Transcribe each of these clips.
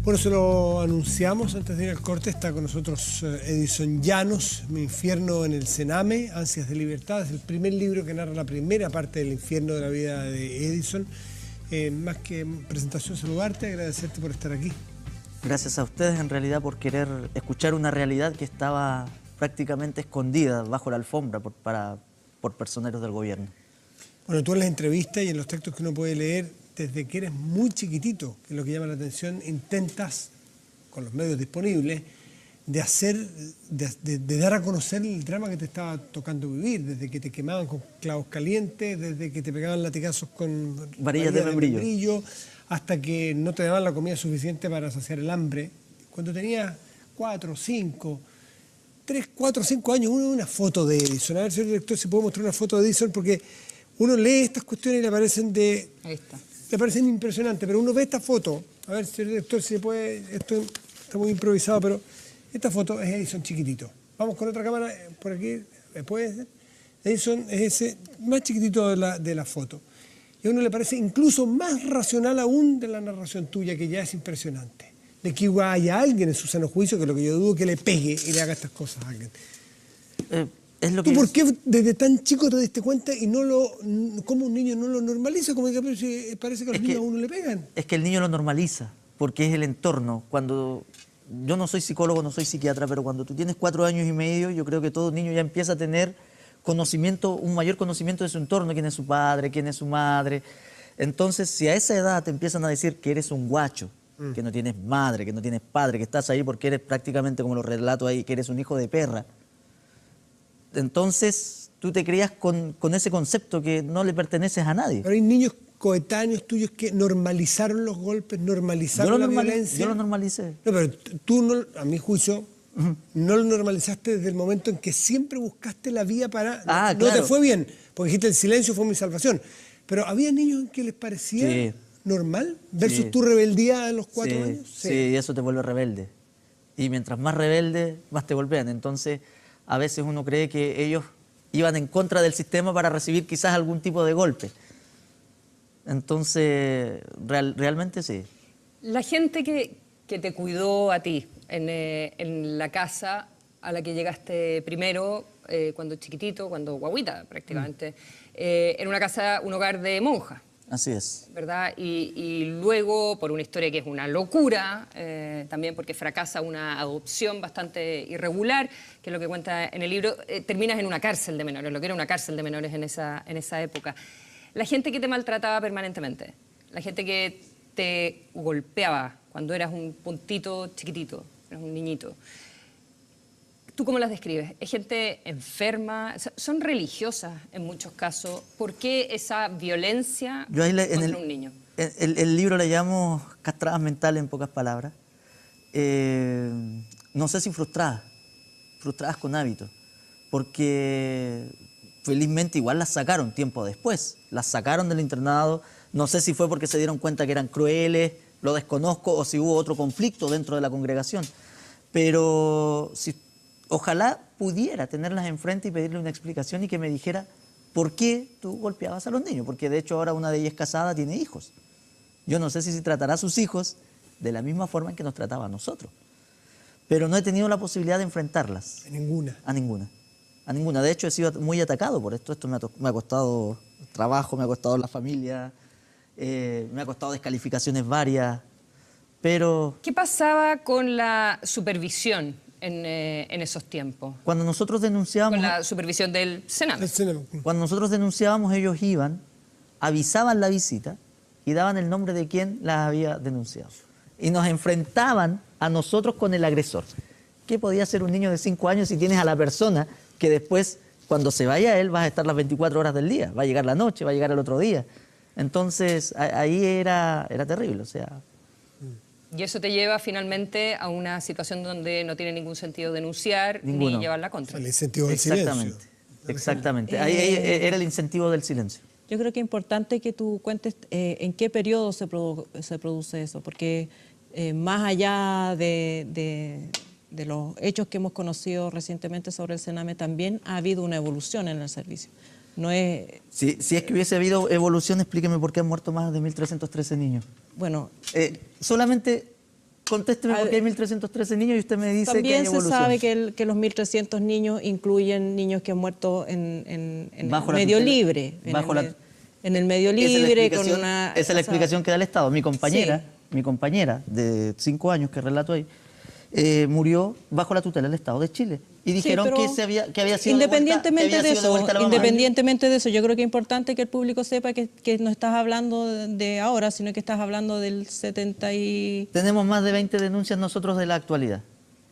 Bueno, se lo anunciamos antes de ir al corte. Está con nosotros Edison Llanos, Mi infierno en el Sename, Ansias de Libertad. Es el primer libro que narra la primera parte del infierno de la vida de Edison. Más que presentación, saludarte, agradecerte por estar aquí. Gracias a ustedes, en realidad, por querer escuchar una realidad que estaba prácticamente escondida bajo la alfombra por personeros del gobierno. Bueno, tú en las entrevistas y en los textos que uno puede leer, desde que eres muy chiquitito, que es lo que llama la atención, intentas, con los medios disponibles, de dar a conocer el drama que te estaba tocando vivir, desde que te quemaban con clavos calientes, desde que te pegaban latigazos con varillas de membrillo, hasta que no te daban la comida suficiente para saciar el hambre. Cuando tenías 4, 5 años, uno ve una foto de Edison. A ver, señor director, si puedo mostrar una foto de Edison, porque uno lee estas cuestiones y le parecen le parecen impresionantes, pero uno ve esta foto. A ver, señor director, si se puede, esto está muy improvisado, pero esta foto es Edison chiquitito. Vamos con otra cámara por aquí, ¿puede ser? Edison es ese más chiquitito de la foto. Y a uno le parece incluso más racional aún de la narración tuya, que ya es impresionante. De que haya alguien en su sano juicio, que es lo que yo dudo, que le pegue y le haga estas cosas a alguien. ¿Tú por qué desde tan chico te diste cuenta y cómo un niño no lo normaliza? Como que parece que a los niños a uno le pegan. Es que el niño lo normaliza, porque es el entorno. Yo no soy psicólogo, no soy psiquiatra, pero cuando tú tienes 4 años y medio, yo creo que todo niño ya empieza a tener un mayor conocimiento de su entorno, quién es su padre, quién es su madre. Entonces, si a esa edad te empiezan a decir que eres un guacho, que no tienes madre, que no tienes padre, que estás ahí porque eres prácticamente, como lo relato ahí, que eres un hijo de perra, entonces tú te crías con ese concepto que no le perteneces a nadie. Pero hay niños coetáneos tuyos que normalizaron los golpes, normalizaron la violencia. Yo lo normalicé. No, pero tú, no, a mi juicio, no lo normalizaste desde el momento en que siempre buscaste la vía para... Claro. No te fue bien, porque dijiste el silencio fue mi salvación. Pero había niños en que les parecía normal versus tu rebeldía a los 4 años. Sí, eso te vuelve rebelde. Y mientras más rebelde, más te golpean. Entonces, a veces uno cree que ellos iban en contra del sistema para recibir quizás algún tipo de golpe. Entonces, realmente sí. La gente que te cuidó a ti en la casa a la que llegaste primero, cuando chiquitito, cuando guaguita prácticamente, en una casa, un hogar de monjas. Así es. ¿Verdad? Y luego, por una historia que es una locura, también porque fracasa una adopción bastante irregular, que es lo que cuenta en el libro, terminas en una cárcel de menores, lo que era una cárcel de menores en esa época. La gente que te maltrataba permanentemente, la gente que te golpeaba cuando eras un puntito chiquitito, eras un niñito, ¿tú cómo las describes? ¿Es gente enferma? ¿Son religiosas en muchos casos? ¿Por qué esa violencia contra un niño? El libro le llamo castradas mentales, en pocas palabras. No sé si frustradas con hábitos, porque felizmente igual las sacaron tiempo después. Las sacaron del internado, no sé si fue porque se dieron cuenta que eran crueles, lo desconozco, o si hubo otro conflicto dentro de la congregación. Pero ojalá pudiera tenerlas enfrente y pedirle una explicación y que me dijera por qué tú golpeabas a los niños, porque de hecho ahora una de ellas casada tiene hijos. Yo no sé si tratará a sus hijos de la misma forma en que nos trataba a nosotros, pero no he tenido la posibilidad de enfrentarlas. ¿A ninguna? A ninguna. A ninguna. De hecho he sido muy atacado por esto. Esto me ha costado trabajo, me ha costado la familia, me ha costado descalificaciones varias, pero... ¿Qué pasaba con la supervisión en esos tiempos? Cuando nosotros denunciábamos... Con la supervisión del Sename. Cuando nosotros denunciábamos, ellos iban, avisaban la visita y daban el nombre de quien las había denunciado. Y nos enfrentaban a nosotros con el agresor. ¿Qué podía hacer un niño de 5 años si tienes a la persona que después, cuando se vaya él, vas a estar las 24 horas del día? Va a llegar la noche, va a llegar el otro día. Entonces, ahí era terrible, o sea... Y eso te lleva finalmente a una situación donde no tiene ningún sentido denunciar ni llevarla contra. El incentivo del silencio. Exactamente. Ahí era el incentivo del silencio. Yo creo que es importante que tú cuentes en qué periodo se produce eso, porque más allá de los hechos que hemos conocido recientemente sobre el Sename, también ha habido una evolución en el servicio. No es... Si es que hubiese habido evolución, explíqueme por qué han muerto más de 1.313 niños. Bueno, solamente Contésteme por qué hay 1.313 niños y usted me dice que hay También se evolución. sabe que los 1.300 niños incluyen niños que han muerto en el Bajo la medio tutela, libre. bajo la- En el medio Esa es la libre, con explicación- una... esa es la o sea, explicación que da el Estado. Mi compañera de 5 años que relato ahí, murió bajo la tutela del Estado de Chile. Y dijeron pero que había sido independientemente de eso, la mamá. independientemente de eso, yo creo que es importante que el público sepa que no estás hablando de ahora, sino que estás hablando del 70 y... Tenemos más de 20 denuncias nosotros de la actualidad.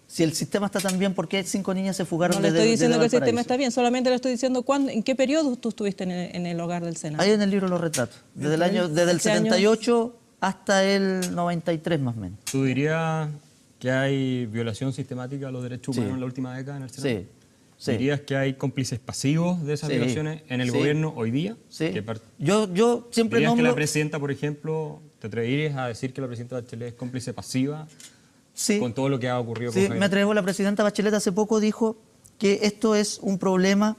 Si el sistema está tan bien, ¿por qué 5 niñas se fugaron No le desde estoy diciendo que el sistema Valparaíso? está bien, solamente le estoy diciendo en qué periodo tú estuviste en el hogar del Senado. Ahí en el libro los retratos. Desde el ¿Qué año? 78 hasta el 93 más o menos. ¿Tú dirías que hay violación sistemática a los derechos humanos Sí. en la última década en el Senado? Sí, sí. ¿Dirías que hay cómplices pasivos de esas Sí. violaciones en el Sí. gobierno hoy día? Sí. Que Yo siempre ¿Dirías que nombro... la presidenta, por ejemplo, te atreverías a decir que la presidenta Bachelet es cómplice pasiva Sí. con todo lo que ha ocurrido Sí, con Javier? me atrevo. La presidenta Bachelet hace poco dijo que esto es un problema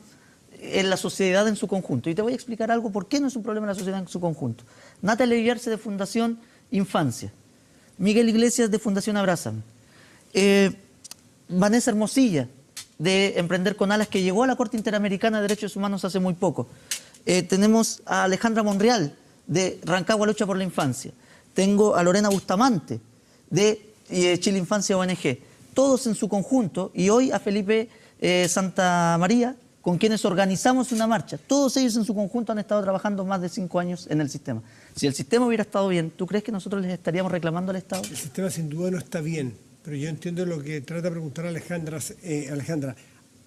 en la sociedad en su conjunto. Y te voy a explicar algo por qué no es un problema en la sociedad en su conjunto. Natalia Villarse de Fundación Infancia. Miguel Iglesias de Fundación Abrázame. Vanessa Hermosilla de Emprender con Alas, que llegó a la Corte Interamericana de Derechos Humanos hace muy poco. Tenemos a Alejandra Monreal de Rancagua Lucha por la Infancia. Tengo a Lorena Bustamante de Chile Infancia ONG. Todos en su conjunto, y hoy a Felipe Santa María, con quienes organizamos una marcha. Todos ellos en su conjunto han estado trabajando más de 5 años en el sistema. Si el sistema hubiera estado bien, ¿tú crees que nosotros les estaríamos reclamando al Estado? El sistema sin duda no está bien, pero yo entiendo lo que trata de preguntar Alejandra. Alejandra,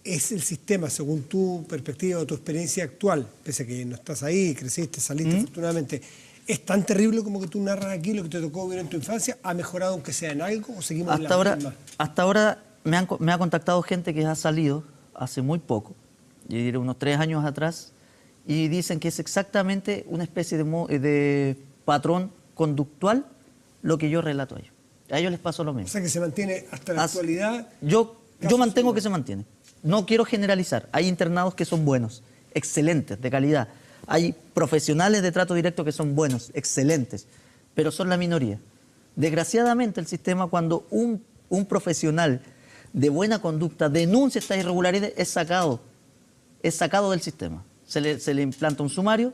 ¿es el sistema, según tu perspectiva o tu experiencia actual, pese a que no estás ahí, creciste, saliste afortunadamente, es tan terrible como que tú narras aquí lo que te tocó vivir en tu infancia? ¿Ha mejorado aunque sea en algo o seguimos en las mismas? Hasta ahora me ha contactado gente que ha salido hace muy poco, yo diría unos 3 años atrás, y dicen que es exactamente una especie de patrón conductual lo que yo relato a ellos. A ellos les pasó lo O mismo. sea que se mantiene hasta la actualidad. Yo Casos mantengo igual. que se mantiene. No quiero generalizar. Hay internados que son buenos, excelentes, de calidad. Hay profesionales de trato directo que son buenos, excelentes, pero son la minoría. Desgraciadamente el sistema, cuando un profesional de buena conducta denuncia estas irregularidades, es sacado del sistema. Se le implanta un sumario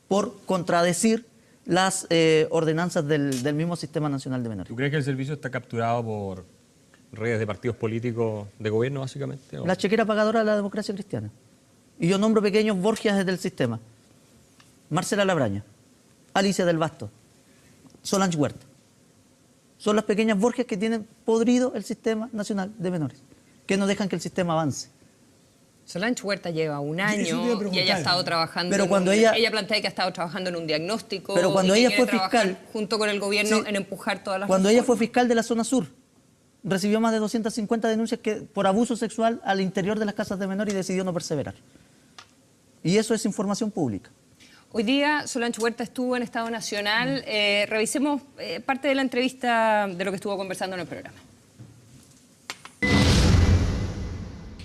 por contradecir las ordenanzas del mismo Sistema Nacional de Menores. ¿Tú crees que el servicio está capturado por redes de partidos políticos de gobierno, básicamente? ¿O? La chequera pagadora de la democracia cristiana. Y yo nombro pequeños Borgias desde el sistema. Marcela Labraña, Alicia del Basto, Solange Huerta. Son las pequeñas Borgias que tienen podrido el Sistema Nacional de Menores, que no dejan que el sistema avance. Solange Huerta lleva un Eso te iba a año y preguntar. ella ha estado trabajando. Pero cuando ella plantea que ha estado trabajando en un diagnóstico. Pero cuando y que ella quiere fue trabajar fiscal- junto con el gobierno Sí. en empujar todas las Cuando ella fue reformas. fiscal de la zona sur, recibió más de 250 denuncias por abuso sexual al interior de las casas de menor y decidió no perseverar. Y eso es información pública. Hoy día Solange Huerta estuvo en Estado Nacional. Revisemos parte de la entrevista de lo que estuvo conversando en el programa.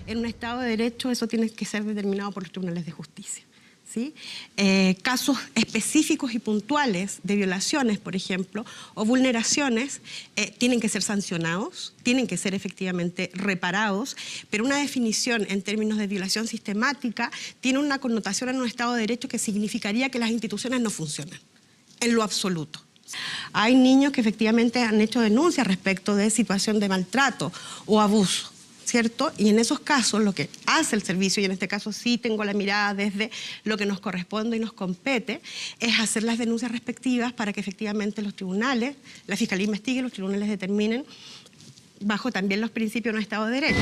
En un Estado de Derecho eso tiene que ser determinado por los tribunales de justicia. ¿Sí? Casos específicos y puntuales de violaciones, por ejemplo, o vulneraciones, tienen que ser sancionados, tienen que ser efectivamente reparados, pero una definición en términos de violación sistemática tiene una connotación en un Estado de Derecho que significaría que las instituciones no funcionan, en lo absoluto. Hay niños que efectivamente han hecho denuncias respecto de situación de maltrato o abuso, ¿cierto? Y en esos casos lo que hace el servicio, y en este caso sí tengo la mirada desde lo que nos corresponde y nos compete, es hacer las denuncias respectivas para que efectivamente los tribunales, la Fiscalía investigue y los tribunales determinen bajo también los principios de un Estado de Derecho.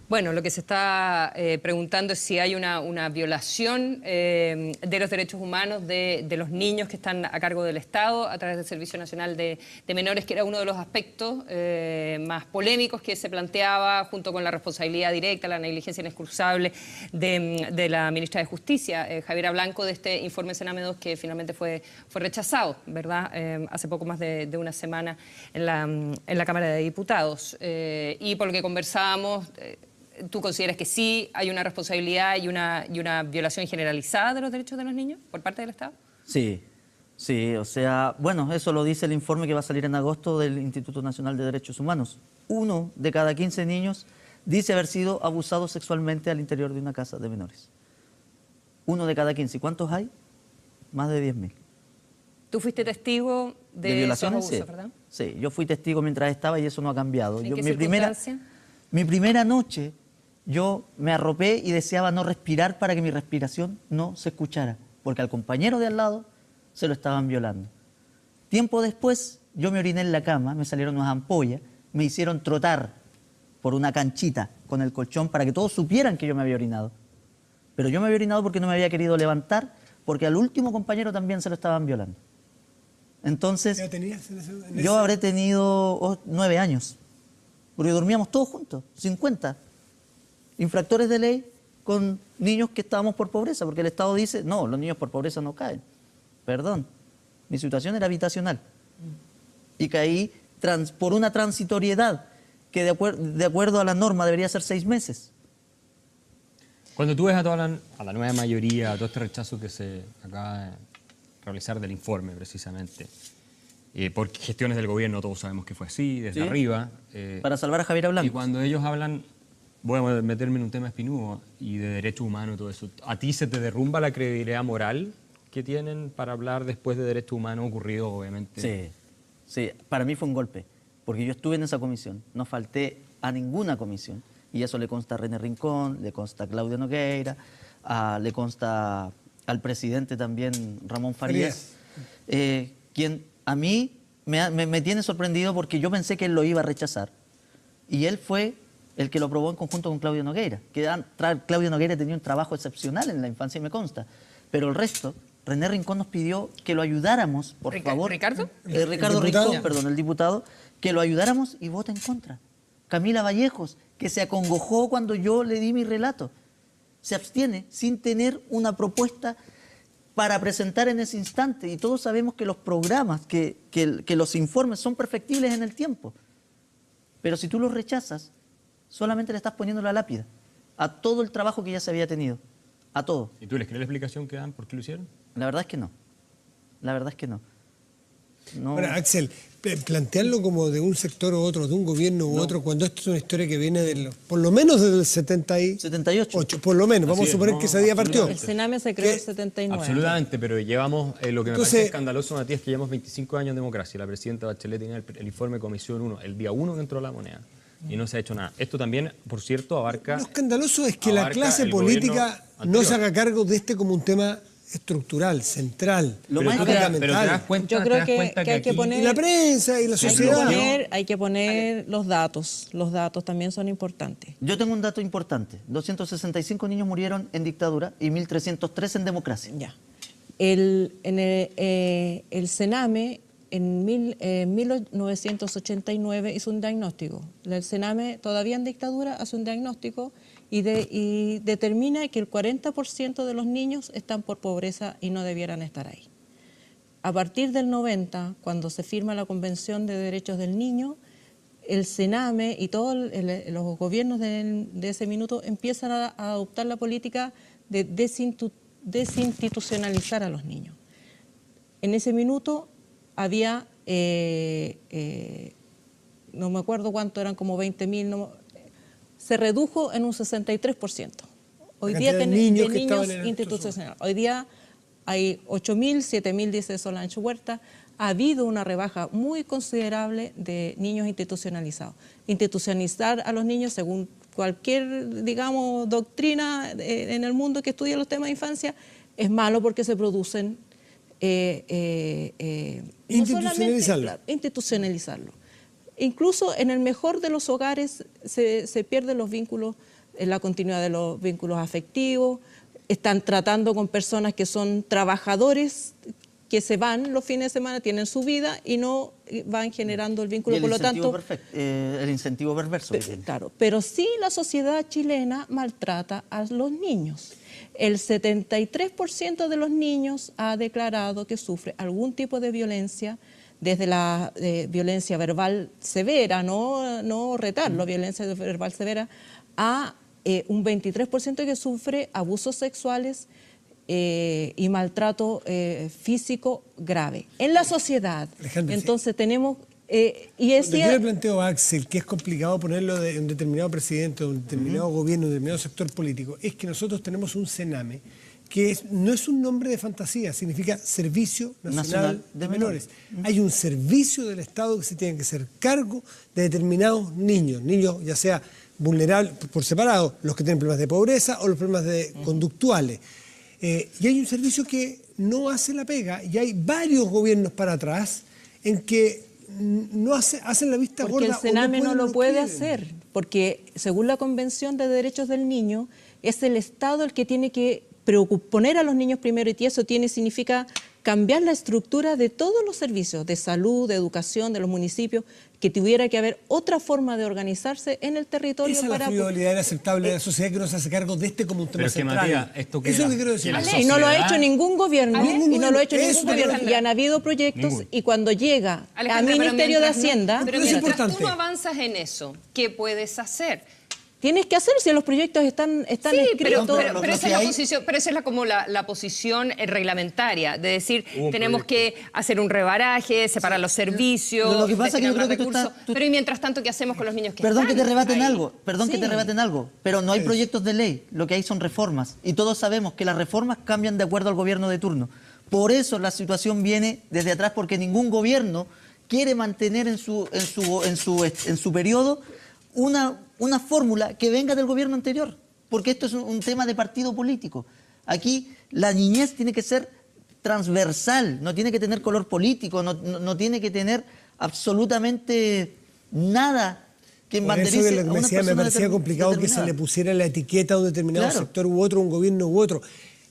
Bueno, lo que se está preguntando es si hay una violación de los derechos humanos de los niños que están a cargo del Estado a través del Servicio Nacional de Menores, que era uno de los aspectos más polémicos que se planteaba junto con la responsabilidad directa, la negligencia inexcusable de la ministra de Justicia, Javiera Blanco, de este informe Sename 2 que finalmente fue rechazado, ¿verdad? Hace poco más de una semana en la Cámara de Diputados. Y por lo que conversábamos, ¿tú consideras que sí hay una responsabilidad y una violación generalizada de los derechos de los niños por parte del Estado? Sí, Sí, o sea, bueno, eso lo dice el informe que va a salir en agosto del Instituto Nacional de Derechos Humanos. 1 de cada 15 niños dice haber sido abusado sexualmente al interior de una casa de menores. 1 de cada 15. ¿Y cuántos hay? Más de 10.000. Tú fuiste testigo de violaciones, esos abusos, sí. ¿verdad? Sí, yo fui testigo mientras estaba y eso no ha cambiado. ¿En Yo, qué mi circunstancia? primera noche, yo me arropé y deseaba no respirar para que mi respiración no se escuchara, porque al compañero de al lado se lo estaban violando. Tiempo después, yo me oriné en la cama, me salieron unas ampollas, me hicieron trotar por una canchita con el colchón para que todos supieran que yo me había orinado. Pero yo me había orinado porque no me había querido levantar, porque al último compañero también se lo estaban violando. Entonces, ¿Ya tenías en ese- yo habré tenido 9 años, porque dormíamos todos juntos, 50 infractores de ley con niños que estábamos por pobreza, porque el Estado dice, no, los niños por pobreza no caen. Perdón, mi situación era habitacional. Y caí por una transitoriedad que de acuerdo a la norma debería ser 6 meses. Cuando tú ves a la nueva mayoría, a todo este rechazo que se acaba de realizar del informe precisamente, por gestiones del gobierno, todos sabemos que fue así, desde ¿Sí? arriba. Para salvar a Javier Y Blanco. cuando ellos hablan, voy a meterme en un tema espinudo y de derechos humanos y todo eso, ¿a ti se te derrumba la credibilidad moral que tienen para hablar después de derechos humanos ocurrido, obviamente? Sí, sí, para mí fue un golpe, porque yo estuve en esa comisión, no falté a ninguna comisión, y eso le consta a René Rincón, le consta a Claudia Nogueira, le consta al presidente también, Ramón Farías, quien a mí me tiene sorprendido porque yo pensé que él lo iba a rechazar, y él fue el que lo aprobó en conjunto con Claudia Nogueira, que Claudia Nogueira tenía un trabajo excepcional en la infancia y me consta, pero el resto... René Rincón nos pidió que lo ayudáramos, por favor. ¿Ricardo? Ricardo ¿El diputado? Rincón, perdón, el diputado, que lo ayudáramos y vota en contra. Camila Vallejos, que se acongojó cuando yo le di mi relato. Se abstiene sin tener una propuesta para presentar en ese instante. Y todos sabemos que los programas, que los informes son perfectibles en el tiempo. Pero si tú los rechazas, solamente le estás poniendo la lápida a todo el trabajo que ya se había tenido. A todo. ¿Y tú les crees la explicación que dan por qué lo hicieron? La verdad es que no. La verdad es que no. No. Ahora, Axel, plantearlo como de un sector u otro, de un gobierno u otro, cuando esto es una historia que viene por lo menos desde el 78. por lo menos, vamos Así a es, suponer no, que ese día partió. El Sename se creó en el 79. Absolutamente, pero llevamos, lo que me Entonces- parece escandaloso, Matías, que llevamos 25 años en democracia. La presidenta Bachelet tenía el informe Comisión 1, el día 1 que entró la moneda, y no se ha hecho nada. Esto también, por cierto, abarca... Lo escandaloso es que la abarca clase el política gobierno no anterior. se haga cargo de este como un tema estructural, central, Lo Pero más tú te das fundamental. cuenta, Yo te creo das que cuenta hay que aquí- poner- Y la prensa y la sociedad. Hay que poner los datos. Los datos también son importantes. Yo tengo un dato importante. 265 niños murieron en dictadura y 1.303 en democracia. Ya. El Sename en 1989 hizo un diagnóstico. El Sename, todavía en dictadura, hace un diagnóstico y determina que el 40% de los niños están por pobreza y no debieran estar ahí. A partir del 90, cuando se firma la Convención de Derechos del Niño, el Sename y todos los gobiernos de ese minuto empiezan a adoptar la política de desinstitucionalizar a los niños. En ese minuto había, no me acuerdo cuánto, eran como 20.000, se redujo en un 63%. Hoy La día cantidad de de niños que niños estaban en estos institucionales. Hoy día hay 8.000, 7.000, dice Solange Huerta. Ha habido una rebaja muy considerable de niños institucionalizados. Institucionalizar a los niños, según cualquier, digamos, doctrina en el mundo que estudia los temas de infancia, es malo porque se producen... Institucionalizarlo. Institucionalizarlo. Incluso en el mejor de los hogares se pierden los vínculos, la continuidad de los vínculos afectivos. Están tratando con personas que son trabajadores, que se van los fines de semana, tienen su vida y no van generando el vínculo. Y el Por lo incentivo tanto, el incentivo perverso. que tiene. claro, pero sí la sociedad chilena maltrata a los niños. El 73% de los niños ha declarado que sufre algún tipo de violencia, desde la violencia verbal severa, no retarlo, violencia verbal severa, a un 23% que sufre abusos sexuales y maltrato físico grave en la sociedad. Alejandra, Entonces tenemos... y es Cuando yo le planteo a Axel que es complicado ponerlo de un determinado presidente, de un determinado gobierno, de un determinado sector político, es que nosotros tenemos un Sename que no es un nombre de fantasía, significa Servicio Nacional de Menores. Hay un servicio del Estado que se tiene que hacer cargo de determinados niños, ya sea vulnerables por separado, los que tienen problemas de pobreza o los problemas conductuales. Y hay un servicio que no hace la pega, y hay varios gobiernos para atrás en que no hacen la vista porque gorda. el Sename no lo puede quieren hacer, porque según la Convención de Derechos del Niño, es el Estado el que tiene que poner a los niños primero, y eso significa cambiar la estructura de todos los servicios, de salud, de educación, de los municipios, que tuviera que haber otra forma de organizarse en el territorio. Esa es la frivolidad inaceptable de la sociedad que no se hace cargo de como un tema Pero es que, central. Matías, esto que eso es lo que quiero decir. Y no lo ha hecho ningún gobierno, y no lo ha hecho Eso, ningún gobierno, Alejandra. y han habido proyectos, Ninguno. y cuando llega al Alejandra, pero Ministerio de mientras Hacienda, pero es mientras importante. tú no avanzas en eso, ¿qué puedes hacer? tienes que hacer si los proyectos están Sí, escritos. pero esa es la posición, pero esa es como la posición reglamentaria, de decir, Hubo un tenemos proyecto. que hacer un rebaraje, separar los servicios, Lo que pasa es que yo destinar creo que tú más estás- recursos. tú- Pero y mientras tanto, ¿qué hacemos con los niños que Perdón están que te rebaten ahí? algo, perdón que te rebaten algo, pero no hay proyectos de ley, lo que hay son reformas. Y todos sabemos que las reformas cambian de acuerdo al gobierno de turno. Por eso la situación viene desde atrás, porque ningún gobierno quiere mantener en su periodo una fórmula que venga del gobierno anterior, porque esto es un tema de partido político. Aquí la niñez tiene que ser transversal, no tiene que tener color político, no tiene que tener absolutamente nada que Por eso embanderice que lo a que una me decía, me persona parecía complicado que se determinada. le pusiera la etiqueta a un determinado Claro. sector u otro, un gobierno u otro.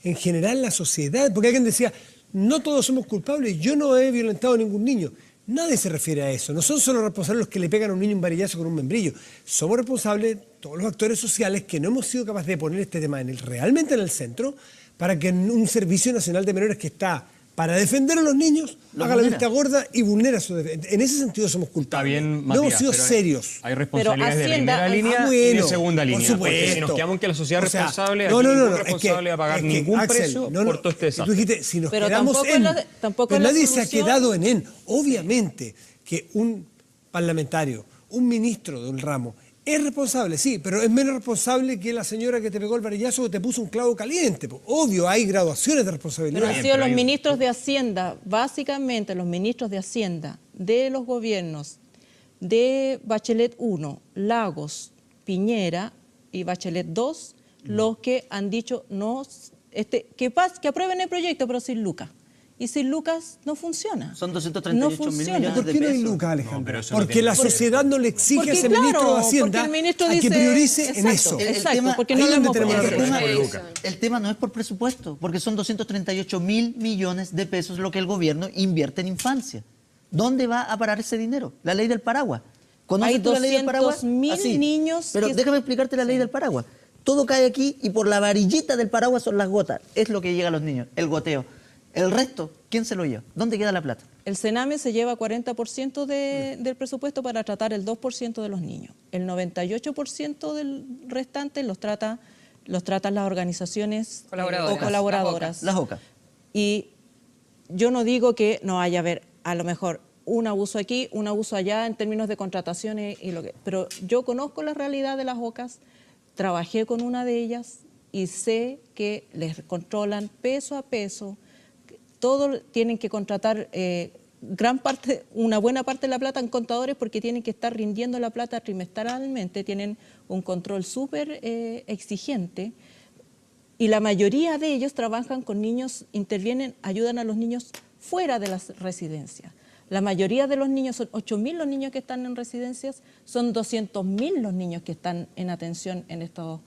En general la sociedad, porque alguien decía, no todos somos culpables, yo no he violentado a ningún niño. Nadie se refiere a eso. No son solo responsables los que le pegan a un niño un varillazo con un membrillo. Somos responsables todos los actores sociales que no hemos sido capaces de poner este tema realmente en el centro para que un Servicio Nacional de Menores que está para defender a los niños Los haga la vulnera. vista gorda y vulnera su defensa. En ese sentido somos Está culpables. bien, no Matías, hemos sido pero serios. Hay responsabilidades de Hacienda- primera línea y de bueno, segunda por línea. Porque si supuesto. nos quedamos en que la sociedad es O sea, responsable, no, aquí no, ningún no, es que- responsable va a pagar es que, ningún Axel, precio no, no, por todo este tú desastre. dijiste, si nos Pero quedamos tampoco en... es la- tampoco pero es la nadie se ha solución. quedado en. Obviamente que un parlamentario, un ministro de un ramo, es responsable, sí, pero es menos responsable que la señora que te pegó el varillazo o te puso un clavo caliente. Po. Obvio, hay graduaciones de responsabilidad. Pero han Bien, sido pero los hay- ministros de Hacienda, básicamente los ministros de Hacienda de los gobiernos de Bachelet 1, Lagos, Piñera y Bachelet 2, los que han dicho que aprueben el proyecto, pero sin lucas. Y sin lucas no funciona. Son 238 mil funciona. millones ¿Por de qué no hay pesos. lucas, No, Alejandro? pero eso no Porque tiene- la sociedad no le exige Porque, a ese claro, ministro de porque Hacienda el ministro a que dice- priorice en exacto. eso. Exacto, porque no ahí lo es donde hemos tenemos la podido respuesta. hacer. Lucas. El tema no es por presupuesto, porque son 238 mil millones de pesos lo que el gobierno invierte en infancia. ¿Dónde va a parar ese dinero? La ley del paraguas. ¿Conoces Hay tú la ley del paraguas? 200.000 Así. niños Pero que- déjame explicarte la ley del paraguas. Todo cae aquí y por la varillita del paraguas son las gotas. Es lo que llega a los niños, el goteo. El resto, ¿quién se lo lleva? ¿Dónde queda la plata? El Sename se lleva 40% del presupuesto para tratar el 2% de los niños. El 98% del restante los tratan las organizaciones Colaboradoras. colaboradoras. Las OCA. Y yo no digo que no haya a lo mejor un abuso aquí, un abuso allá en términos de contrataciones, pero yo conozco la realidad de las OCAs, trabajé con una de ellas y sé que les controlan peso a peso. Todo tienen que contratar una buena parte de la plata en contadores porque tienen que estar rindiendo la plata trimestralmente, tienen un control súper exigente y la mayoría de ellos trabajan con niños, ayudan a los niños fuera de las residencias. La mayoría de los niños, son 8.000 los niños que están en residencias, son 200.000 los niños que están en atención en estos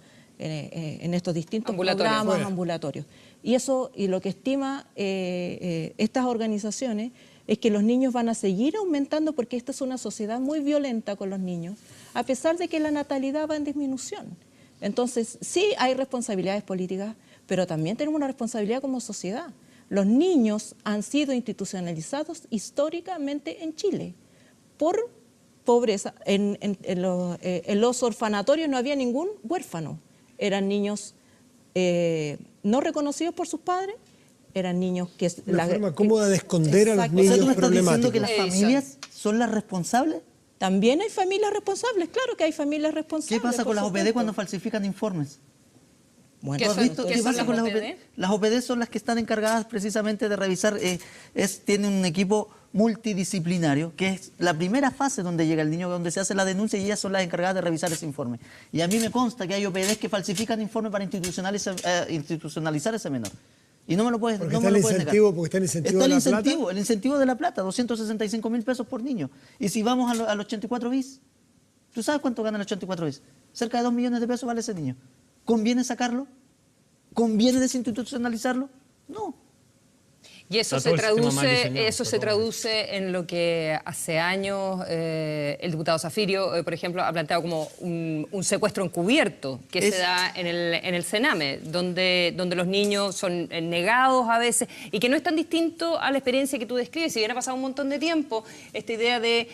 distintos Ambulatorios. programas Fuera. ambulatorios. Y lo que estima estas organizaciones es que los niños van a seguir aumentando porque esta es una sociedad muy violenta con los niños, a pesar de que la natalidad va en disminución. Entonces, sí hay responsabilidades políticas, pero también tenemos una responsabilidad como sociedad. Los niños han sido institucionalizados históricamente en Chile por pobreza. En los orfanatorios no había ningún huérfano, eran niños no reconocidos por sus padres, eran niños que... Una forma cómoda de esconder a los Exacto. O sea, niños ¿tú me estás diciendo problemáticos. que las familias son las responsables? También hay familias responsables, claro que hay familias responsables. ¿Qué pasa con por las OPD supuesto. cuando falsifican informes? Bueno, ¿Qué ¿Tú has son- visto qué qué son pasa las con las OPD? OPD? Las OPD son las que están encargadas precisamente de revisar, tienen un equipo multidisciplinario, que es la primera fase donde llega el niño, donde se hace la denuncia, y ellas son las encargadas de revisar ese informe. Y a mí me consta que hay OPD que falsifican informes para institucionalizar ese menor. Y no me lo puedes, Porque no está me el lo puedes incentivo, negar. porque está el incentivo Está de el la plata. incentivo, el incentivo de la plata, 265.000 pesos por niño. Y si vamos al 84 bis, ¿tú sabes cuánto gana el 84 bis? Cerca de 2 millones de pesos vale ese niño. ¿Conviene sacarlo? ¿Conviene desinstitucionalizarlo? No. Y eso Está todo el sistema mal diseñado, se está todo mal. traduce en lo que hace años el diputado Zafirio, por ejemplo, ha planteado como un secuestro encubierto que se da en el Sename, donde los niños son negados a veces, y que no es tan distinto a la experiencia que tú describes. Si hubiera pasado un montón de tiempo, esta idea de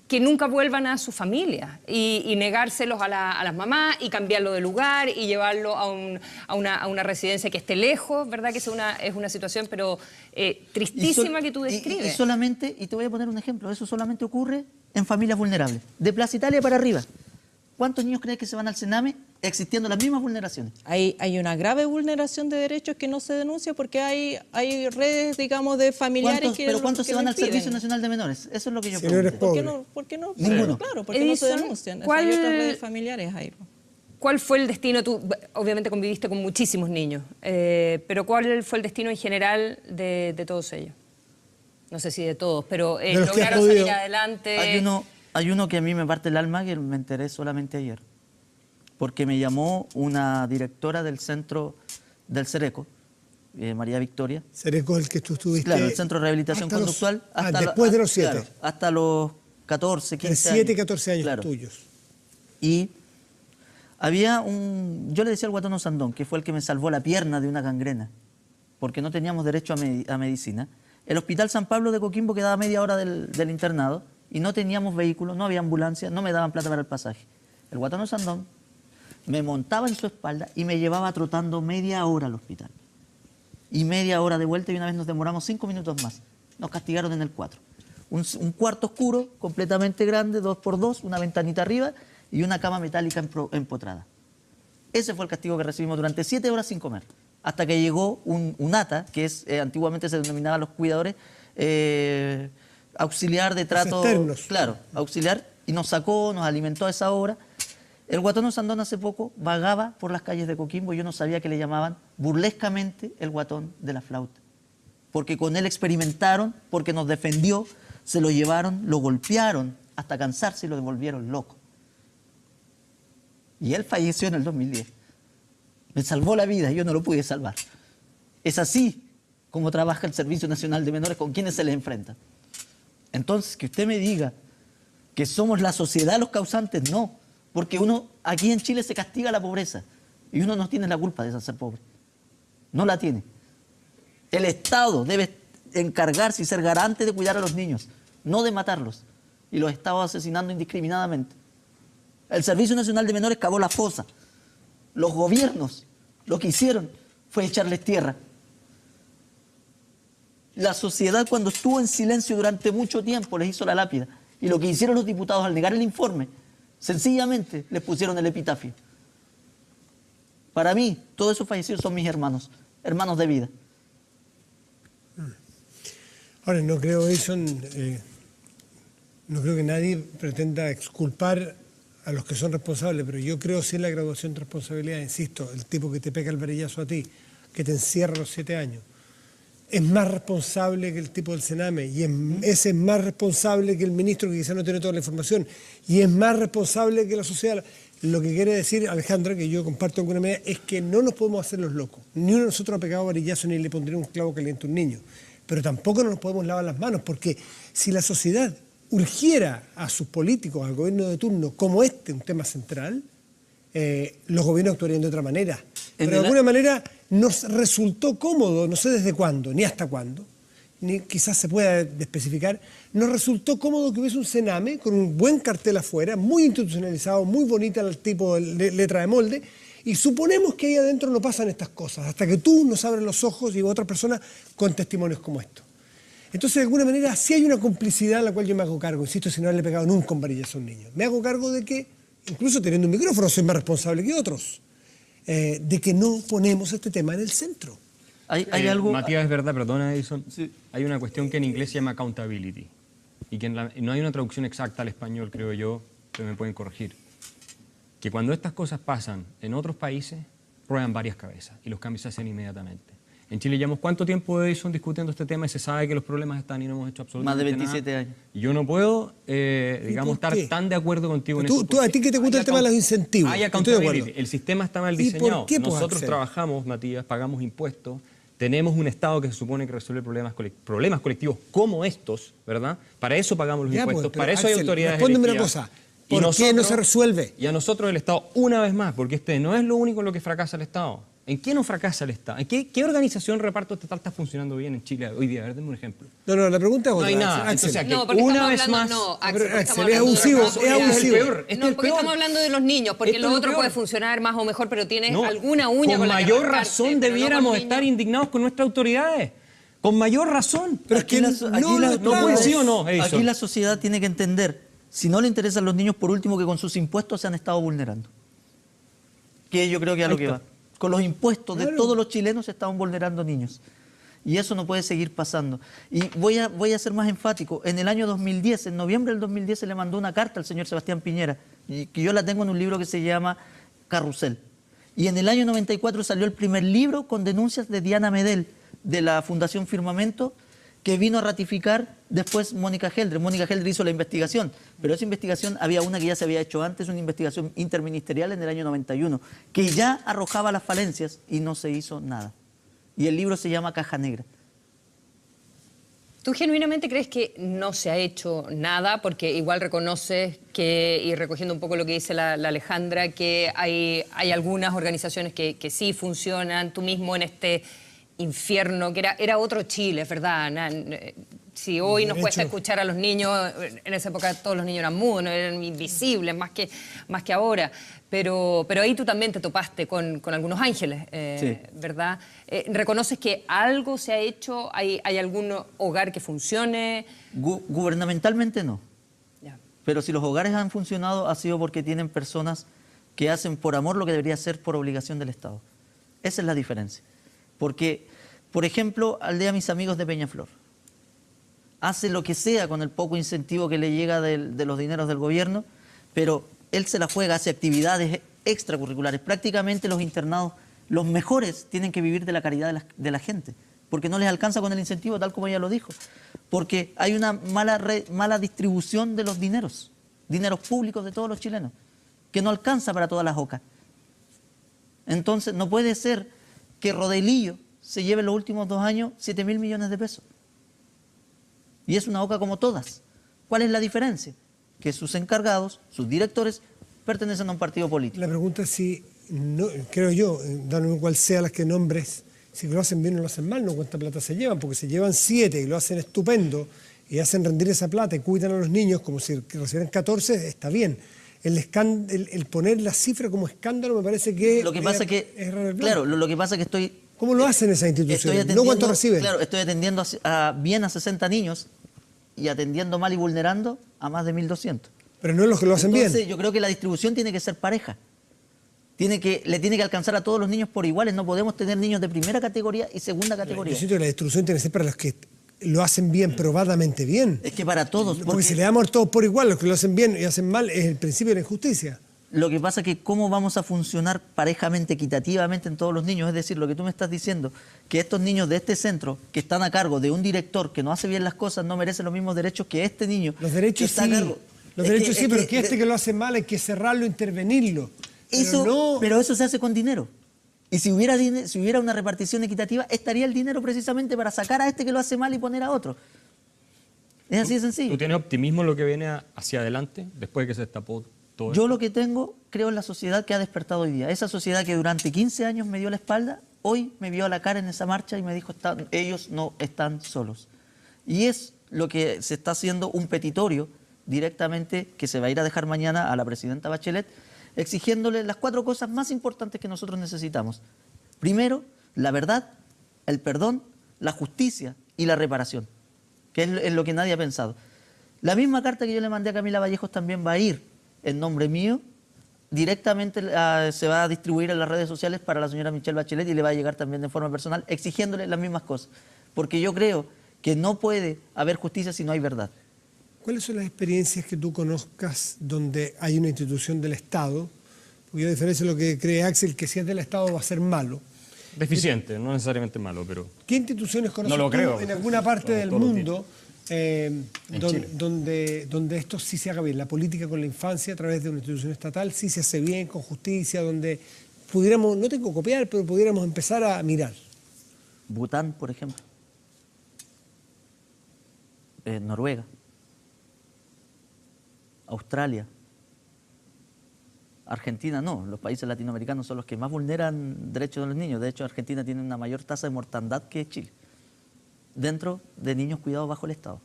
que nunca vuelvan a su familia y negárselos a las mamás y cambiarlo de lugar y llevarlo a una residencia que esté lejos, ¿verdad? Que es una situación pero tristísima que tú describes. Y solamente, y te voy a poner un ejemplo, eso solamente ocurre en familias vulnerables. De Plaza Italia para arriba. ¿Cuántos niños crees que se van al Sename existiendo las mismas vulneraciones? hay una grave vulneración de derechos que no se denuncia porque hay redes, digamos, de familiares que... ¿Pero cuántos que se van lo al impiden. Servicio Nacional de Menores? Eso es lo que yo Si no eres pregunto. pobre. ¿Por qué no? Ninguno. Claro, porque no se Edison, denuncian. O sea, ¿cuál- hay otras redes familiares ahí. ¿Cuál fue el destino? Tú obviamente conviviste con muchísimos niños, pero ¿cuál fue el destino en general de todos ellos? No sé si de todos, pero De los que has lograron podido. salir adelante. Hay uno que a mí me parte el alma, que me enteré solamente ayer. Porque me llamó una directora del centro del Cereco, María Victoria. Cereco es el que tú estuviste. Claro, el centro de rehabilitación hasta los- conductual. después de los 7. Claro, hasta los 14, 15 De años. 7 y 14 años Claro. tuyos. Y había yo le decía al Guatono Sandón, que fue el que me salvó la pierna de una gangrena, porque no teníamos derecho a medicina. El Hospital San Pablo de Coquimbo quedaba a media hora del internado y no teníamos vehículos, no había ambulancia, no me daban plata para el pasaje. El Guatono Sandón me montaba en su espalda y me llevaba trotando media hora al hospital. Y media hora de vuelta, y una vez nos demoramos 5 minutos más. Nos castigaron en el 4. Un cuarto oscuro, completamente grande, 2x2, una ventanita arriba y una cama metálica empotrada. Ese fue el castigo que recibimos durante 7 horas sin comer. Hasta que llegó un ATA, que es antiguamente se denominaba los cuidadores, auxiliar de trato. externos. Claro, auxiliar, y nos sacó, nos alimentó a esa hora. El Guatono Sandón hace poco vagaba por las calles de Coquimbo y yo no sabía que le llamaban burlescamente el guatón de la flauta. Porque con él experimentaron, porque nos defendió, se lo llevaron, lo golpearon hasta cansarse y lo devolvieron loco. Y él falleció en el 2010. Me salvó la vida y yo no lo pude salvar. Es así como trabaja el Servicio Nacional de Menores, con quienes se les enfrenta. Entonces, que usted me diga que somos la sociedad los causantes, no. Porque uno, aquí en Chile se castiga la pobreza y uno no tiene la culpa de ser pobre. No la tiene. El Estado debe encargarse y ser garante de cuidar a los niños, no de matarlos. Y los estados asesinando indiscriminadamente. El Servicio Nacional de Menores cavó la fosa. Los gobiernos lo que hicieron fue echarles tierra. La sociedad, cuando estuvo en silencio durante mucho tiempo, les hizo la lápida. Y lo que hicieron los diputados al negar el informe, sencillamente les pusieron el epitafio. Para mí, todos esos fallecidos son mis hermanos, hermanos de vida. Ahora, no creo, Edison, no creo que nadie pretenda exculpar a los que son responsables, pero yo creo sí en la graduación de responsabilidad. Insisto, el tipo que te pega el varillazo a ti, que te encierra los 7 años, es más responsable que el tipo del Sename, y ese es más responsable que el ministro, que quizás no tiene toda la información, y es más responsable que la sociedad. Lo que quiere decir, Alejandra, que yo comparto en alguna medida, es que no nos podemos hacer los locos. Ni uno de nosotros ha pegado varillazo ni le pondría un clavo caliente a un niño. Pero tampoco no nos podemos lavar las manos, porque si la sociedad urgiera a sus políticos, al gobierno de turno, como un tema central, los gobiernos actuarían de otra manera. Pero de alguna manera nos resultó cómodo, no sé desde cuándo, ni hasta cuándo, ni quizás se pueda especificar, nos resultó cómodo que hubiese un Sename con un buen cartel afuera, muy institucionalizado, muy bonita el tipo de letra de molde, Y suponemos que ahí adentro no pasan estas cosas, hasta que tú nos abres los ojos y otras personas con testimonios como estos. Entonces, de alguna manera, sí hay una complicidad a la cual yo me hago cargo, insisto, si no le he pegado nunca un varillazo a un niño. Me hago cargo de que, incluso teniendo un micrófono, soy más responsable que otros, de que no ponemos este tema en el centro. Hay algo... Matías, es verdad, perdona, Edison. Sí. Hay una cuestión que en inglés se llama accountability y que no hay una traducción exacta al español, creo yo, pero me pueden corregir. Que cuando estas cosas pasan en otros países, ruedan varias cabezas y los cambios se hacen inmediatamente. En Chile llevamos ¿cuánto tiempo, Edison, discutiendo este tema y se sabe que los problemas están y no hemos hecho absolutamente nada? Más de 27 años. Y yo no puedo, digamos, estar tan de acuerdo contigo en eso. ¿A ti que te gusta el tema de los incentivos? Hay Estoy de acuerdo. accountability. El sistema está mal ¿Y por diseñado. qué, pues, Nosotros Axel? trabajamos, Matías, pagamos impuestos, tenemos un Estado que se supone que resuelve problemas colectivos como estos, ¿verdad? Para eso pagamos los Ya, pues, impuestos, pero, para eso hay Axel, autoridades respóndeme una elegidas. cosa. ¿Por qué no se resuelve? Y a nosotros el Estado, una vez más, porque este no es lo único en lo que fracasa el Estado. ¿En qué no fracasa el Estado? ¿En qué organización reparto estatal está funcionando bien en Chile hoy día? A ver, denme un ejemplo. No, la pregunta es No otra. hay nada. Axel. Entonces, aquí, No, porque una estamos vez hablando, más... no, Axel, Pero, porque Axel, estamos es hablando de abusivo, los es niños. abusivo. Este es el peor. Este No, es el porque peor. estamos hablando de los niños, porque Esto lo es lo otro peor. puede funcionar más o mejor, pero tienes No, alguna uña con la que mayor rascarte, razón pero no debiéramos con estar niños. indignados con nuestras autoridades. Con mayor razón. Pero es que no puede, ¿sí o no, Edison? Aquí la sociedad tiene que entender, si no le interesan los niños, por último, que con sus impuestos se han estado vulnerando. Que yo creo que es a lo que va. Con los impuestos de todos los chilenos se estaban vulnerando niños. Y eso no puede seguir pasando. Y voy a ser más enfático. En el año 2010, en noviembre del 2010, se le mandó una carta al señor Sebastián Piñera, y que yo la tengo en un libro que se llama Carrusel. Y en el año 94 salió el primer libro con denuncias de Diana Medel, de la Fundación Firmamento, que vino a ratificar después Mónica Geldre. Mónica Geldre hizo la investigación, pero esa investigación había una que ya se había hecho antes, una investigación interministerial en el año 91, que ya arrojaba las falencias y no se hizo nada. Y el libro se llama Caja Negra. ¿Tú genuinamente crees que no se ha hecho nada? Porque igual reconoces que, y recogiendo un poco lo que dice la Alejandra, que hay algunas organizaciones que sí funcionan. Tú mismo en este infierno, que era otro Chile, es verdad. Si hoy nos cuesta escuchar a los niños, en esa época todos los niños eran mudos, no eran invisibles, más que ahora. Pero ahí tú también te topaste con algunos ángeles, Sí. ¿verdad? ¿Reconoces que algo se ha hecho? ¿Hay algún hogar que funcione? Gubernamentalmente no. Ya. Pero si los hogares han funcionado, ha sido porque tienen personas que hacen por amor lo que debería ser por obligación del Estado. Esa es la diferencia. Porque, por ejemplo, Aldea Mis Amigos de Peñaflor hace lo que sea con el poco incentivo que le llega de los dineros del gobierno, pero él se la juega, hace actividades extracurriculares. Prácticamente los internados, los mejores, tienen que vivir de la caridad de la gente, porque no les alcanza con el incentivo, tal como ella lo dijo. Porque hay una mala distribución de los dineros públicos de todos los chilenos, que no alcanza para todas las OCA. Entonces, no puede ser que Rodelillo se lleve en los últimos 2 años 7.000 millones de pesos. Y es una OCA como todas. ¿Cuál es la diferencia? Que sus encargados, sus directores, pertenecen a un partido político. La pregunta es si, no, creo yo, dando cual sea las que nombres, si lo hacen bien o lo hacen mal, no cuánta plata se llevan, porque si llevan 7 y lo hacen estupendo y hacen rendir esa plata y cuidan a los niños como si recibieran 14, está bien. El poner la cifra como escándalo me parece que Lo que pasa que, claro, lo que pasa que estoy... ¿Cómo lo hacen esas instituciones? ¿No cuánto reciben? Claro, estoy atendiendo bien a 60 niños y atendiendo mal y vulnerando a más de 1.200. Pero no es los que lo hacen Entonces, bien. yo creo que la distribución tiene que ser pareja. Le tiene que alcanzar a todos los niños por iguales. No podemos tener niños de primera categoría y segunda categoría. Yo siento que la distribución tiene que ser para los que lo hacen bien, probadamente bien. Es que para todos. Porque si le damos todos por igual, los que lo hacen bien y hacen mal, es el principio de la injusticia. Lo que pasa es que cómo vamos a funcionar parejamente, equitativamente en todos los niños. Es decir, lo que tú me estás diciendo, que estos niños de este centro, que están a cargo de un director que no hace bien las cosas, no merecen los mismos derechos que este niño. Los derechos que está sí, a cargo. los derechos sí, pero que este que lo hace mal hay que cerrarlo, intervenirlo. Pero eso se hace con dinero. Y si hubiera una repartición equitativa, estaría el dinero precisamente para sacar a este que lo hace mal y poner a otro. Es así de sencillo. ¿Tú tienes optimismo en lo que viene hacia adelante, después de que se destapó todo esto? Yo lo que creo en la sociedad que ha despertado hoy día. Esa sociedad que durante 15 años me dio la espalda, hoy me vio a la cara en esa marcha y me dijo, ellos no están solos. Y es lo que se está haciendo un petitorio directamente que se va a ir a dejar mañana a la presidenta Bachelet, exigiéndole las 4 cosas más importantes que nosotros necesitamos. Primero, la verdad, el perdón, la justicia y la reparación, que es lo que nadie ha pensado. La misma carta que yo le mandé a Camila Vallejos también va a ir en nombre mío, directamente se va a distribuir en las redes sociales para la señora Michelle Bachelet y le va a llegar también de forma personal, exigiéndole las mismas cosas. Porque yo creo que no puede haber justicia si no hay verdad. ¿Cuáles son las experiencias que tú conozcas donde hay una institución del Estado? Porque yo, a diferencia de lo que cree Axel, que si es del Estado va a ser malo. Deficiente, no necesariamente malo, pero... ¿Qué instituciones conoces No lo tú creo. en alguna parte Como del todos los mundo Chile. donde esto sí se haga bien? La política con la infancia a través de una institución estatal sí se hace bien, con justicia, donde pudiéramos, no tengo que copiar, pero pudiéramos empezar a mirar. Bután, por ejemplo. Noruega. Australia. Argentina no, los países latinoamericanos son los que más vulneran derechos de los niños. De hecho, Argentina tiene una mayor tasa de mortandad que Chile, dentro de niños cuidados bajo el Estado.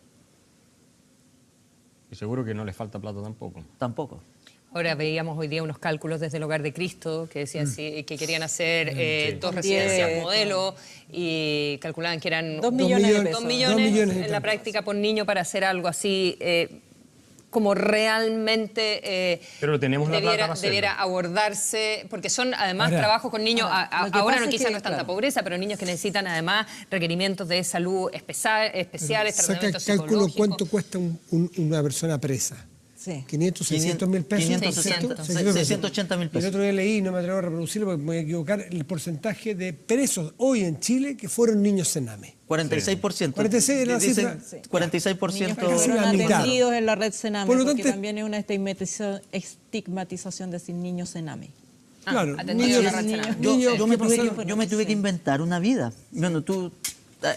Y seguro que no les falta plata tampoco. Tampoco. Ahora veíamos hoy día unos cálculos desde el Hogar de Cristo que decían que querían hacer 2 residencias 10, modelo y calculaban que eran 2 millones de pesos. 2 millones, 2 millones y en la tanto. práctica por niño para hacer algo así como realmente Pero tenemos la plata para hacerlo. debiera abordarse, porque son además Ahora, trabajos con niños, lo que ahora pasa no es quizás que, no es tanta claro. pobreza, pero niños que necesitan además requerimientos de salud especiales, Saca el tratamientos cálculo psicológicos. cuánto cuesta una persona presa. Sí. 500, 600 mil pesos. 560, 680 mil El pesos. otro día leí, y no me atrevo a reproducirlo porque me voy a equivocar, el porcentaje de presos hoy en Chile que fueron niños Sename. 46%. 46 era la Dicen cifra. 46%. Niños que Casi fueron la mitad. atendidos en la red Sename, Por lo porque tanto, también es una estigmatización de decir niños Sename. Claro, atendido niños- en la red Sename. Yo me ¿qué tuve pasa? yo me tuve que inventar una vida. Bueno, tú,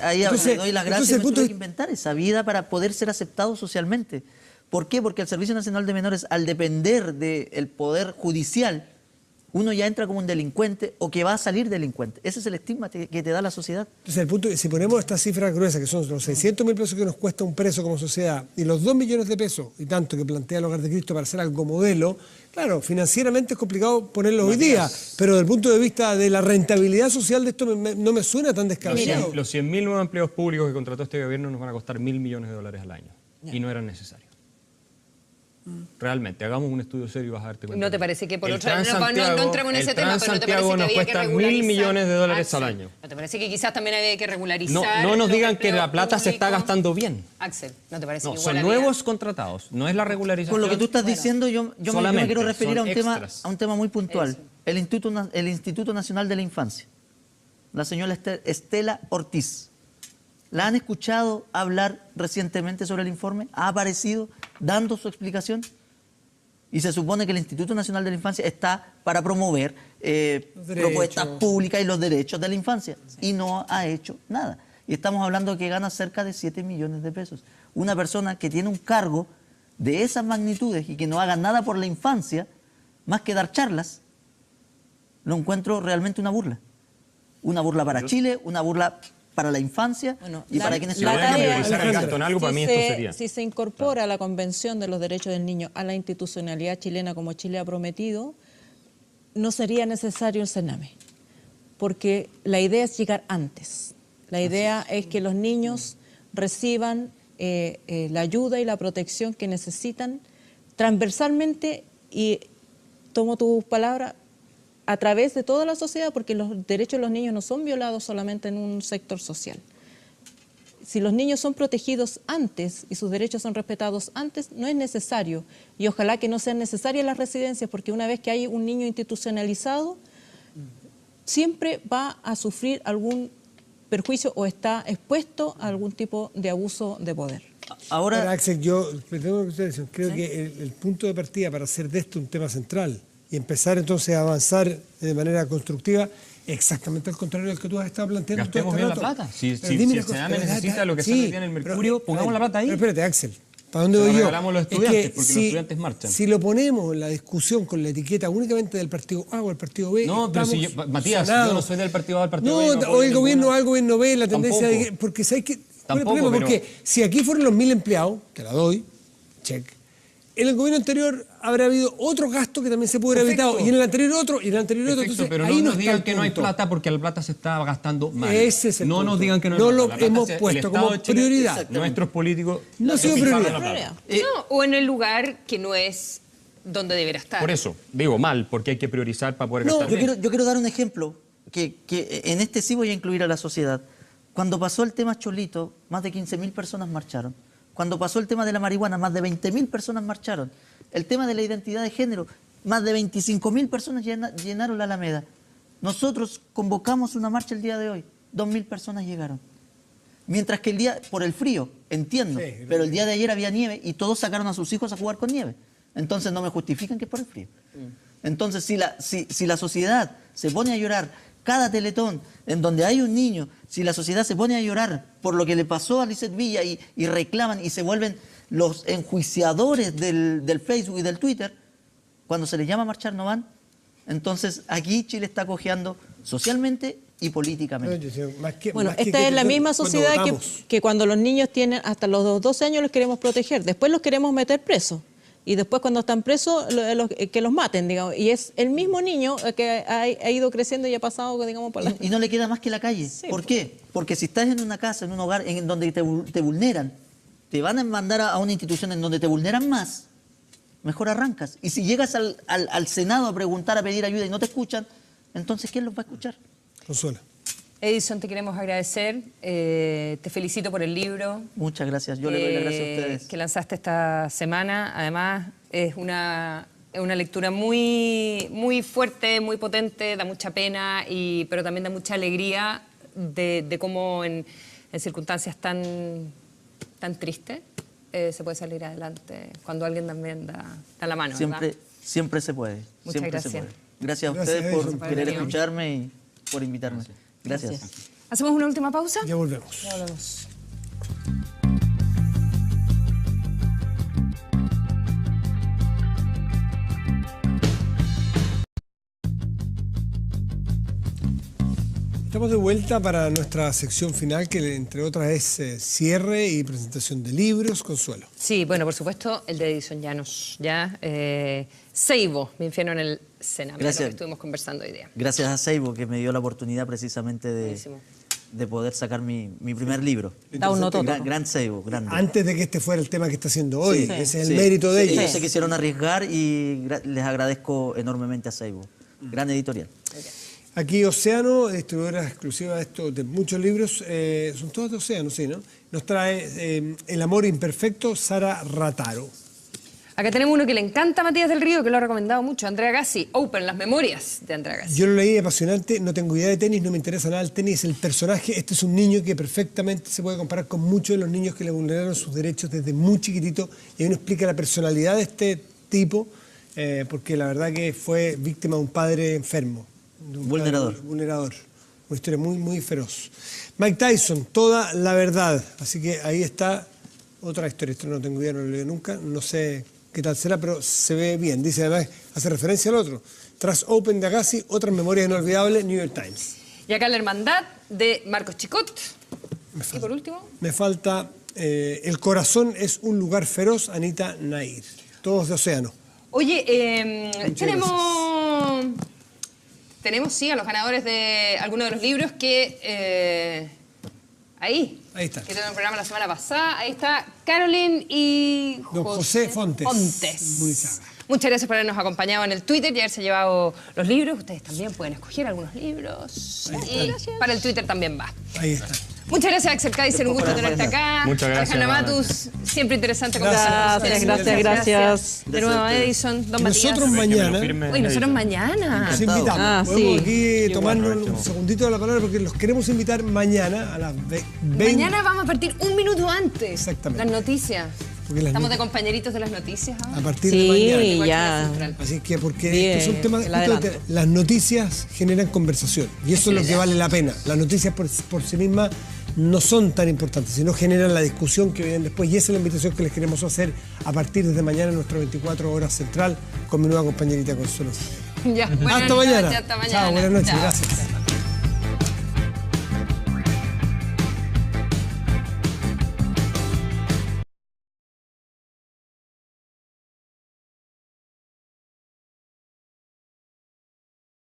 ahí Entonces- le doy las entonces gracias, el me punto tuve es- que inventar esa vida para poder ser aceptado socialmente. ¿Por qué? Porque el Servicio Nacional de Menores, al depender del poder judicial, uno ya entra como un delincuente o que va a salir delincuente. Ese es el estigma que te da la sociedad. Entonces, el punto es, si ponemos estas cifras gruesas, que son los 600 mil pesos que nos cuesta un preso como sociedad, y los 2 millones de pesos y tanto que plantea el Hogar de Cristo para hacer algo modelo, claro, financieramente es complicado ponerlo hoy día, pero desde el punto de vista de la rentabilidad social de esto no me suena tan descabellado. Los 100.000 nuevos empleos públicos que contrató este gobierno nos van a costar $1.000 millones al año. Y no eran necesarios. Realmente, hagamos un estudio serio y vas a darte cuenta. ¿No te parece que por El otra no Transantiago- entramos en ese el tema, pero no te parece Transantiago que nos había que cuesta regularizar? $1.000 millones al Axel, año. ¿No te parece que quizás también había que regularizar? No nos los digan que la empleos plata se está públicos? gastando bien. Axel, ¿no te parece No, que son igual había- nuevos contratados, no es la regularización. Por lo que tú estás diciendo, yo me solamente, quiero referir son a extras. un tema muy puntual. Eso. El Instituto Nacional de la Infancia. La señora Estela Ortiz. ¿La han escuchado hablar recientemente sobre el informe? ¿Ha aparecido dando su explicación? Y se supone que el Instituto Nacional de la Infancia está para promover propuestas públicas y los derechos de la infancia. Y no ha hecho nada. Y estamos hablando que gana cerca de 7 millones de pesos. Una persona que tiene un cargo de esas magnitudes y que no haga nada por la infancia, más que dar charlas, lo encuentro realmente una burla. Una burla para Chile, una burla para la infancia Bueno, y la- para quienes Si voy a tarea- priorizar el gasto en algo, para mí esto sería. Si se incorpora la Convención de los Derechos del Niño a la institucionalidad chilena como Chile ha prometido, no sería necesario el Sename, porque la idea es llegar antes. La idea es que los niños reciban la ayuda y la protección que necesitan transversalmente y, tomo tus palabras, a través de toda la sociedad, porque los derechos de los niños no son violados solamente en un sector social. Si los niños son protegidos antes y sus derechos son respetados antes, no es necesario. Y ojalá que no sean necesarias las residencias, porque una vez que hay un niño institucionalizado, siempre va a sufrir algún perjuicio o está expuesto a algún tipo de abuso de poder. Ahora, Ahora, Axel, yo tengo que ustedes, creo que el punto de partida para hacer de esto un tema central y empezar entonces a avanzar de manera constructiva, exactamente al contrario del que tú has estado planteando. Gastemos todo bien este la rato. plata. Si Pero dime el una cosa, Sename pero necesita lo que sí, sale bien en el Mercurio, pongamos la plata ahí. Pero espérate, Axel, ¿para dónde Se lo voy yo? regalamos a los estudiantes, porque los estudiantes marchan. Si lo ponemos en la discusión con la etiqueta únicamente del partido A o el partido B, No, pero si yo, estamos Matías, sonados. yo no soy del partido A o del partido B. No, apoyo o el gobierno ninguna. A, el gobierno B, la tendencia Tampoco. de... Porque ¿sabes qué? ¿Cuál es el Tampoco, problema? pero- Porque si aquí fueron los 1000 empleados, te la doy, check, en el gobierno anterior habrá habido otro gasto que también se pudo haber evitado, y en el anterior otro, y en el anterior otro. Perfecto, Entonces, pero ahí no nos está digan el que no hay punto. plata porque la plata se está gastando mal. Ese es el no punto. nos digan que no hay No plata. lo La plata hemos el puesto Estado como de Chile, prioridad. nuestros políticos No ha sido fijaron prioridad. la plata. No, o en el lugar que no es donde deberá estar. Por eso, digo mal, porque hay que priorizar para poder No, gastar bien. yo quiero dar un ejemplo, que en este sí voy a incluir a la sociedad. Cuando pasó el tema Cholito, más de 15.000 personas marcharon. Cuando pasó el tema de la marihuana, más de 20.000 personas marcharon. El tema de la identidad de género, más de 25.000 personas llenaron la Alameda. Nosotros convocamos una marcha el día de hoy, 2.000 personas llegaron. Mientras que el día, por el frío, entiendo, Sí, pero el día de ayer había nieve y todos sacaron a sus hijos a jugar con nieve. Entonces no me justifican que es por el frío. Entonces si la sociedad se pone a llorar cada teletón en donde hay un niño, si la sociedad se pone a llorar por lo que le pasó a Lizeth Villa y reclaman y se vuelven los enjuiciadores del Facebook y del Twitter, cuando se les llama a marchar no van, entonces aquí Chile está cojeando socialmente y políticamente. Bueno, Más que esta es la misma cuando sociedad votamos. que cuando los niños tienen hasta los 12 años los queremos proteger, después los queremos meter presos. Y después cuando están presos, que los maten, digamos. Y es el mismo niño que ha ido creciendo y ha pasado, digamos, por la... Y no le queda más que la calle. ¿Por qué? Porque si estás en una casa, en un hogar en donde te vulneran, te van a mandar a una institución en donde te vulneran más, mejor arrancas. Y si llegas al Senado a preguntar, a pedir ayuda y no te escuchan, entonces ¿quién los va a escuchar? Consuelo. Edison, te queremos agradecer. Te felicito por el libro. Muchas gracias. Yo le doy las gracias a ustedes. Que lanzaste esta semana. Además, es una lectura muy, muy fuerte, muy potente, da mucha pena, pero también da mucha alegría de cómo en circunstancias tan tristes se puede salir adelante cuando alguien también da la mano. ¿verdad? Siempre se puede. Muchas siempre gracias. se puede. Gracias a Gracias, ustedes por Edison. querer Gracias. escucharme y por invitarme. Gracias. ¿Hacemos una última pausa? Ya volvemos. Ya volvemos. Estamos de vuelta para nuestra sección final, que entre otras es cierre y presentación de libros. Consuelo. Sí, bueno, por supuesto, el de Edison Llanos, ya. Seibo, Mi infierno en el Sena, lo Gracias. que estuvimos conversando hoy día. Gracias a Seibo que me dio la oportunidad precisamente Buenísimo. de poder sacar mi primer libro. Da un nototo. Gran Seibo, grande. Antes de que este fuera el tema que está haciendo hoy, Sí. ese es el Sí. mérito de Ellos ellos. se quisieron arriesgar y les agradezco enormemente a Seibo. Gran editorial. Aquí Océano, distribuidora exclusiva de muchos libros, son todos de Océano, sí, ¿no? Nos trae El amor imperfecto, Sara Rataro. Acá tenemos uno que le encanta a Matías del Río, que lo ha recomendado mucho, Andrea Gassi, Open, las memorias de Andrea Gassi. Yo lo leí, apasionante, no tengo idea de tenis, no me interesa nada el tenis, el personaje, este es un niño que perfectamente se puede comparar con muchos de los niños que le vulneraron sus derechos desde muy chiquitito, y ahí uno explica la personalidad de este tipo, porque la verdad que fue víctima de un padre enfermo. De un Vulnerador. padre vulnerador. Una historia muy, muy feroz. Mike Tyson, Toda la verdad. Así que ahí está otra historia. Esto no tengo idea, no lo leí nunca. No sé qué tal será, pero se ve bien. Dice además, hace referencia al otro. Tras Open de Agassi, otras memorias inolvidables, New York Times. Y acá La Hermandad de Marcos Chicot. Y por último, Me falta El corazón es un lugar feroz, Anita Nair. Todos de Océano. oye, tenemos sí a los ganadores de algunos de los libros que ahí está. que tuvieron el programa la semana pasada. Ahí está Carolyn y Don José Fontes. Munizaga. Muchas gracias por habernos acompañado en el Twitter y haberse llevado los libros. Ustedes también pueden escoger algunos libros. Y para el Twitter también va. Ahí está. Muchas gracias, Axel Kaiser. Un gusto tenerte acá. Muchas gracias, Alejandra Ana. Matus, siempre interesante Gracias. De nuevo, Edison, Don Matías. Nosotros mañana... Uy, nosotros mañana. Los invitamos. Ah, Podemos sí. aquí tomarnos un segundito de la palabra porque los queremos invitar mañana a las 20. Mañana vamos a partir un minuto antes. Exactamente. Las noticias. Porque las Estamos de noticias- compañeritos de las noticias ahora. A partir Sí, de mañana. Igual que la ya. central. Así que porque Bien, este es un tema el justo de adelanto. que las noticias generan conversación y eso es lo que vale la pena. Las noticias por sí mismas no son tan importantes, sino generan la discusión que viene después y esa es la invitación que les queremos hacer a partir de mañana en nuestra 24 horas central con mi nueva compañerita Consuelo. Ya, buenas Hasta mañana. noches, hasta mañana. Chao, buenas noches, Chao. gracias.